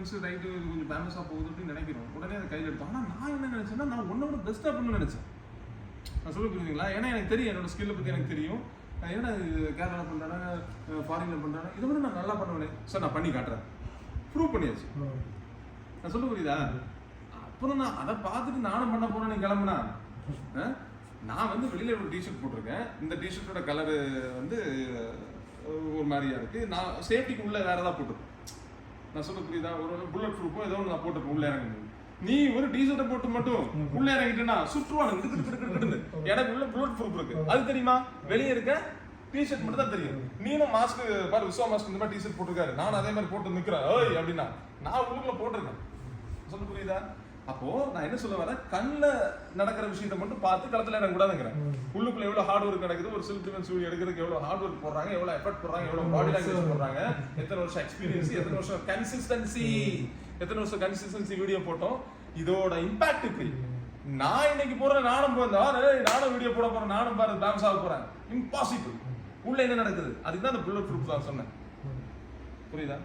Right இது கொஞ்சம் ஃபேமஸாக போகுது அப்படின்னு நினைக்கிறோம். உடனே அதை கையில் எடுத்தோம். ஆனால் நான் என்ன நினச்சேன்னா, நான் ஒன்னோட பெஸ்ட்டாக பண்ணணும்னு நினச்சேன். நான் சொல்ல புரியுதுங்களா? ஏன்னா எனக்கு தெரியும், என்னோட ஸ்கில்லை பற்றி எனக்கு தெரியும். ஏன்னா இது கேரளாவில் பண்ணுறாங்க, ஃபாரினில் பண்ணுறாங்க, இதை வந்து நான் நல்லா பண்ணுவேன் சார், நான் பண்ணி காட்டுறேன். ப்ரூவ் பண்ணியாச்சு. நான் சொல்ல புரியுதா? அப்புறம் நான் அதை பார்த்துட்டு நானும் பண்ண போகிறேன். நீ கிளம்புனா நான் வந்து வெளியில் ஒரு டிஷர்ட் போட்டிருக்கேன். இந்த டிஷர்ட்டோட கலரு வந்து ஒரு மாதிரியா இருக்குது. நான் சேஃப்டிக்கு உள்ளே வேறு ஏதாவது போட்டிருக்கேன். நான் சொல்ல புரியுதா? ஒரு புல்லட் ப்ரூஃபோ ஏதோ ஒன்று நான் போட்டிருப்பேன் உள்ளே இறங்குது. நீ ஒரு டிஷர்ட்டை போட்டு மட்டும் உள்ளே இறங்கிட்டேன்னா சுற்றுவானுங்க. எனக்கு உள்ள புல்லட் ப்ரூஃப் இருக்கு, அது தெரியுமா? வெளியே இருக்க டிஷர்ட் மட்டும் தான் தெரியும். நீனும் மாஸ்க் பாரு, விஸ்வா மாஸ்க் இந்த மாதிரி டிஷர்ட் போட்டிருக்காரு, நானும் அதே மாதிரி போட்டு நிற்கிறேன் ஓய் அப்படின்னா நான் உள்ளுக்குள்ள போட்டிருக்கேன். சொல்ல புரியுதா? அப்போ நான் என்ன சொல்ல வரேன், கண்ணில் நடக்கிற விஷயத்தை மட்டும் பார்த்து களத்தில் எனக்கு கூடாதுங்கிறேன். உள்ளுக்குள்ள எவ்வளோ ஹார்ட் ஒர்க் நடக்குது, ஒரு செல்ஃப் டிஃபென்ஸ் எடுக்கிறதுக்கு எவ்வளோ ஹார்ட் ஒர்க் போடுறாங்க, எவ்வளோ எஃபர்ட் போடுறாங்க, எவ்வளோ பாடி லாங்குவேஜ் போடுறாங்க, எத்தனை வருஷம் எக்ஸ்பீரியன்ஸ், எத்தனை வருஷம் கன்சிஸ்டன்சி, எத்தனை வருஷம் கன்சிஸ்டன்சி வீடியோ போட்டோம். இதோட இம்பாக்ட் இப்படி. நான் இன்னைக்கு போறேன், நானும் நானும் வீடியோ போட போறேன், நானும் பாரு ஃபேமஸ் ஆக போறேன். இம்பாசிபிள். உள்ள என்ன நடக்குது? அதுக்கு தான் அந்த புல்லட் ப்ரூஃப் தான் சொன்னேன். புரியுதா?